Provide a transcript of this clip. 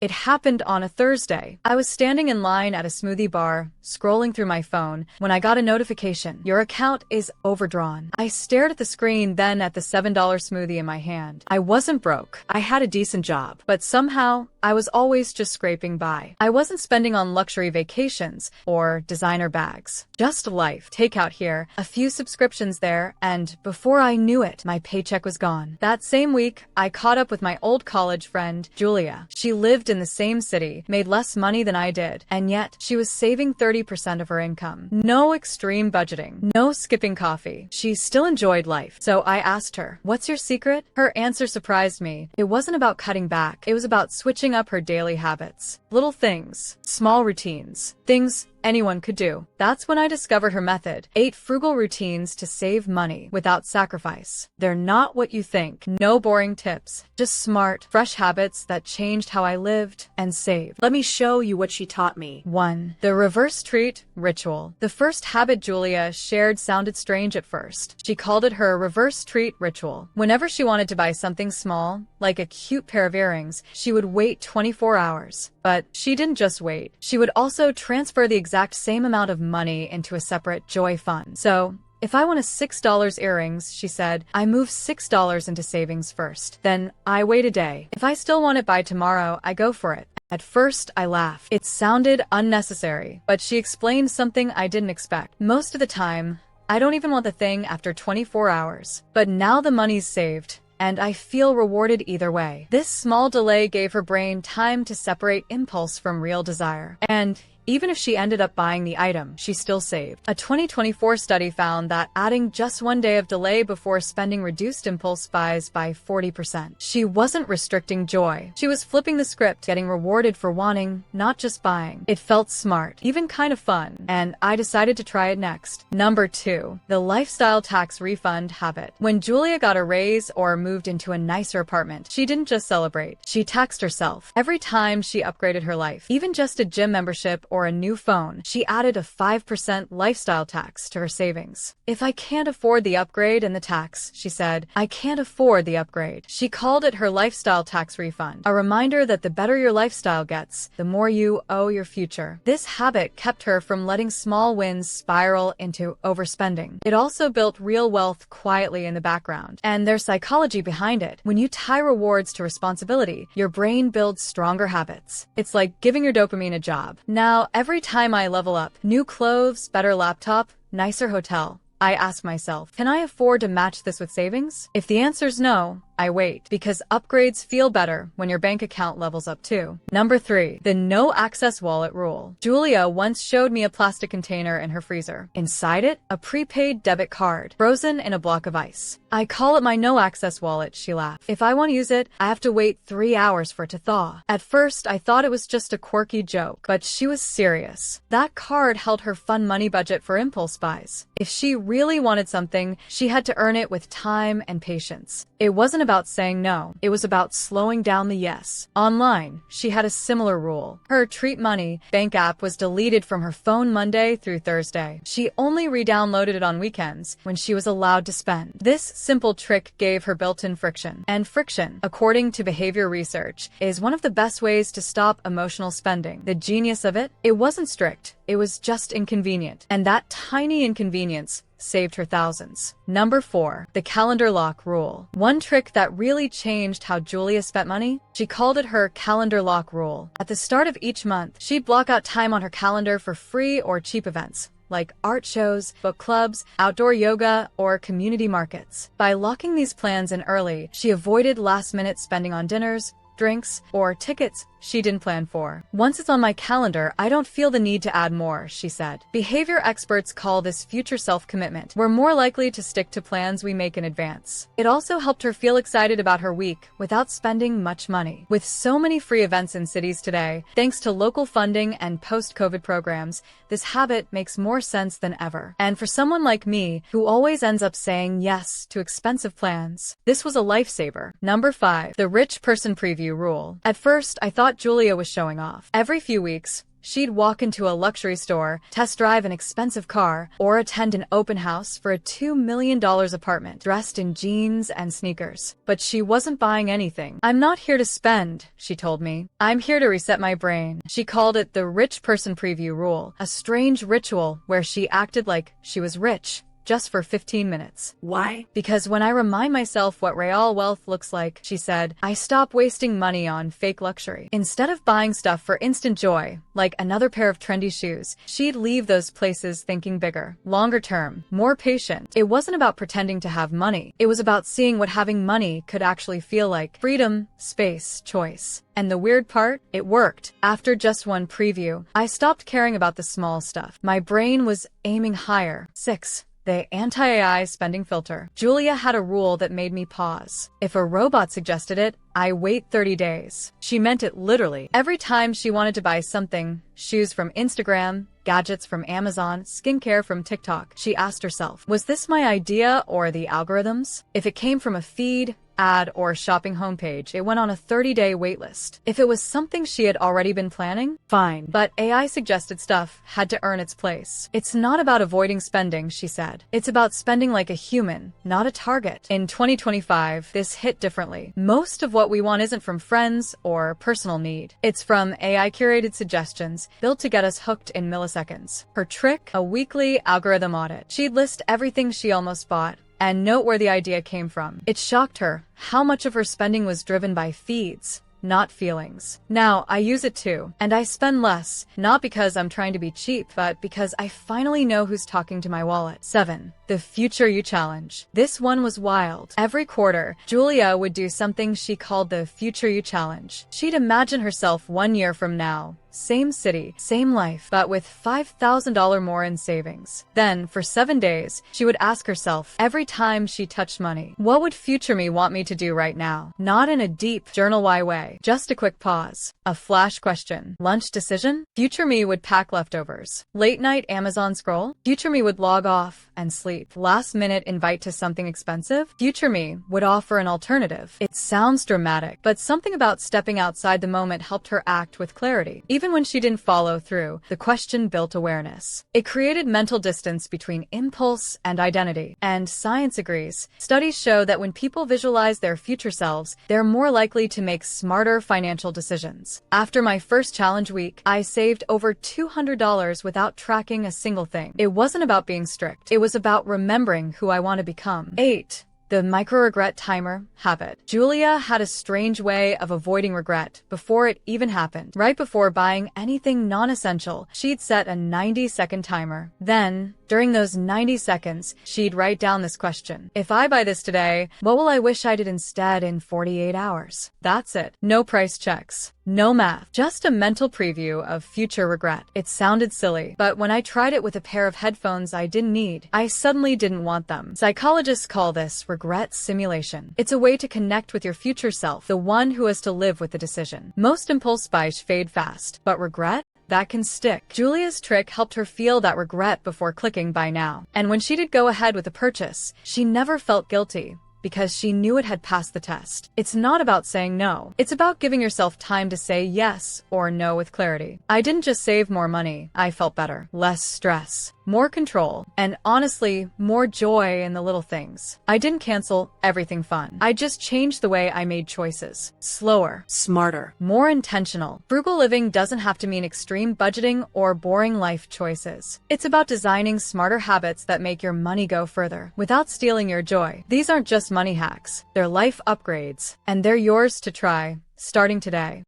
It happened on a Thursday. I was standing in line at a smoothie bar, scrolling through my phone, when I got a notification. Your account is overdrawn. I stared at the screen, then at the $7 smoothie in my hand. I wasn't broke. I had a decent job. But somehow, I was always just scraping by. I wasn't spending on luxury vacations or designer bags. Just life. Takeout here, a few subscriptions there, and before I knew it, my paycheck was gone. That same week, I caught up with my old college friend, Julia. She lived in the same city, made less money than I did, and yet she was saving 30% of her income. No extreme budgeting, no skipping coffee. She still enjoyed life. So I asked her, "What's your secret?" Her answer surprised me. It wasn't about cutting back. It was about switching up her daily habits. Little things, small routines, things anyone could do. That's when I discovered her method. 8 frugal routines to save money without sacrifice. They're not what you think. No boring tips, just smart, fresh habits that changed how I lived and saved. Let me show you what she taught me. 1. The reverse treat ritual. The first habit Julia shared sounded strange at first. She called it her reverse treat ritual. Whenever she wanted to buy something small, like a cute pair of earrings, she would wait 24 hours. But she didn't just wait. She would also transfer the exact same amount of money into a separate joy fund. So, if I want a $6 earrings, she said, I move $6 into savings first. Then I wait a day. If I still want it by tomorrow, I go for it. At first, I laughed. It sounded unnecessary, but she explained something I didn't expect. Most of the time, I don't even want the thing after 24 hours. But now the money's saved, and I feel rewarded either way. This small delay gave her brain time to separate impulse from real desire. And even if she ended up buying the item, she still saved. A 2024 study found that adding just 1 day of delay before spending reduced impulse buys by 40%. She wasn't restricting joy. She was flipping the script, getting rewarded for wanting, not just buying. It felt smart, even kind of fun, and I decided to try it next. Number 2, the lifestyle tax refund habit. When Julia got a raise or moved into a nicer apartment, she didn't just celebrate. She taxed herself. Every time she upgraded her life, even just a gym membership or a new phone, she added a 5% lifestyle tax to her savings. If I can't afford the upgrade and the tax, she said, I can't afford the upgrade. She called it her lifestyle tax refund, a reminder that the better your lifestyle gets, the more you owe your future. This habit kept her from letting small wins spiral into overspending. It also built real wealth quietly in the background. And there's psychology behind it. When you tie rewards to responsibility, your brain builds stronger habits. It's like giving your dopamine a job. Now, every time I level up, new clothes, better laptop, nicer hotel, I ask myself, can I afford to match this with savings? If the answer's no, I wait, because upgrades feel better when your bank account levels up too. Number 3, the no access wallet rule. Julia once showed me a plastic container in her freezer. Inside it, a prepaid debit card, frozen in a block of ice. I call it my no access wallet, she laughed. If I want to use it, I have to wait 3 hours for it to thaw. At first, I thought it was just a quirky joke, but she was serious. That card held her fun money budget for impulse buys. If she really wanted something, she had to earn it with time and patience. It wasn't about saying no. It was about slowing down the yes. Online, she had a similar rule. Her Treat Money bank app was deleted from her phone Monday through Thursday. She only re-downloaded it on weekends when she was allowed to spend. This simple trick gave her built-in friction. And friction, according to behavior research, is one of the best ways to stop emotional spending. The genius of it? It wasn't strict. It was just inconvenient. And that tiny inconvenience saved her thousands. Number 4, the calendar lock rule. One trick that really changed how Julia spent money? She called it her calendar lock rule. At the start of each month, she'd block out time on her calendar for free or cheap events, like art shows, book clubs, outdoor yoga, or community markets. By locking these plans in early, she avoided last-minute spending on dinners, drinks, or tickets she didn't plan for. Once it's on my calendar, I don't feel the need to add more, she said. Behavior experts call this future self-commitment. We're more likely to stick to plans we make in advance. It also helped her feel excited about her week without spending much money. With so many free events in cities today, thanks to local funding and post-COVID programs, this habit makes more sense than ever. And for someone like me, who always ends up saying yes to expensive plans, this was a lifesaver. Number 5, the rich person preview rule. At first, I thought Julia was showing off. Every few weeks, She'd walk into a luxury store, test drive an expensive car, or attend an open house for a $2 million apartment, dressed in jeans and sneakers. But she wasn't buying anything. "I'm not here to spend," she told me. "I'm here to reset my brain." She called it the rich person preview rule, a strange ritual where she acted like she was rich just for 15 minutes. Why? "Because when I remind myself what real wealth looks like," she said, "I stop wasting money on fake luxury. Instead of buying stuff for instant joy, like another pair of trendy shoes, she'd leave those places thinking bigger, longer term, more patient. It wasn't about pretending to have money. It was about seeing what having money could actually feel like: freedom, space, choice. And the weird part? It worked. After just one preview, I stopped caring about the small stuff. My brain was aiming higher. 6. The anti-AI spending filter. Julia had a rule that made me pause. If a robot suggested it, I wait 30 days. She meant it literally. Every time she wanted to buy something, shoes from Instagram, gadgets from Amazon, skincare from TikTok, she asked herself, was this my idea or the algorithms? If it came from a feed, ad, or shopping homepage, it went on a 30-day waitlist. If it was something she had already been planning, fine. But AI-suggested stuff had to earn its place. "It's not about avoiding spending," she said. "It's about spending like a human, not a target." In 2025, this hit differently. Most of what we want isn't from friends or personal need. It's from AI-curated suggestions built to get us hooked in milliseconds. Her trick? A weekly algorithm audit. She'd list everything she almost bought and note where the idea came from. It shocked her how much of her spending was driven by feeds, not feelings. Now, I use it too, and I spend less, not because I'm trying to be cheap, but because I finally know who's talking to my wallet. 7. The Future You Challenge. This one was wild. Every quarter, Julia would do something she called the Future You Challenge. She'd imagine herself 1 year from now, same city, same life, but with $5,000 more in savings. Then, for 7 days, she would ask herself, every time she touched money, what would future me want me to do right now? Not in a deep, journal-why way, just a quick pause. A flash question. Lunch decision? Future me would pack leftovers. Late night Amazon scroll? Future me would log off and sleep. Last minute invite to something expensive? Future me would offer an alternative. It sounds dramatic, but something about stepping outside the moment helped her act with clarity. Even when she didn't follow through, the question built awareness. It created mental distance between impulse and identity. And science agrees. Studies show that when people visualize their future selves, they're more likely to make smarter financial decisions. After my first challenge week, I saved over $200 without tracking a single thing. It wasn't about being strict. It was about remembering who I want to become. 8. The micro-regret timer habit. Julia had a strange way of avoiding regret before it even happened. Right before buying anything non-essential, she'd set a 90-second timer. Then, during those 90 seconds, she'd write down this question. If I buy this today, what will I wish I did instead in 48 hours? That's it. No price checks. No math. Just a mental preview of future regret. It sounded silly, but when I tried it with a pair of headphones I didn't need, I suddenly didn't want them. Psychologists call this regret simulation. It's a way to connect with your future self, the one who has to live with the decision. Most impulse buys fade fast, but regret? That can stick. Julia's trick helped her feel that regret before clicking buy now. And when she did go ahead with the purchase, she never felt guilty, because she knew it had passed the test. It's not about saying no. It's about giving yourself time to say yes or no with clarity. I didn't just save more money. I felt better. Less stress. More control. And honestly, more joy in the little things. I didn't cancel everything fun. I just changed the way I made choices. Slower. Smarter. More intentional. Frugal living doesn't have to mean extreme budgeting or boring life choices. It's about designing smarter habits that make your money go further without stealing your joy. These aren't just money hacks. They're life upgrades, and they're yours to try, starting today.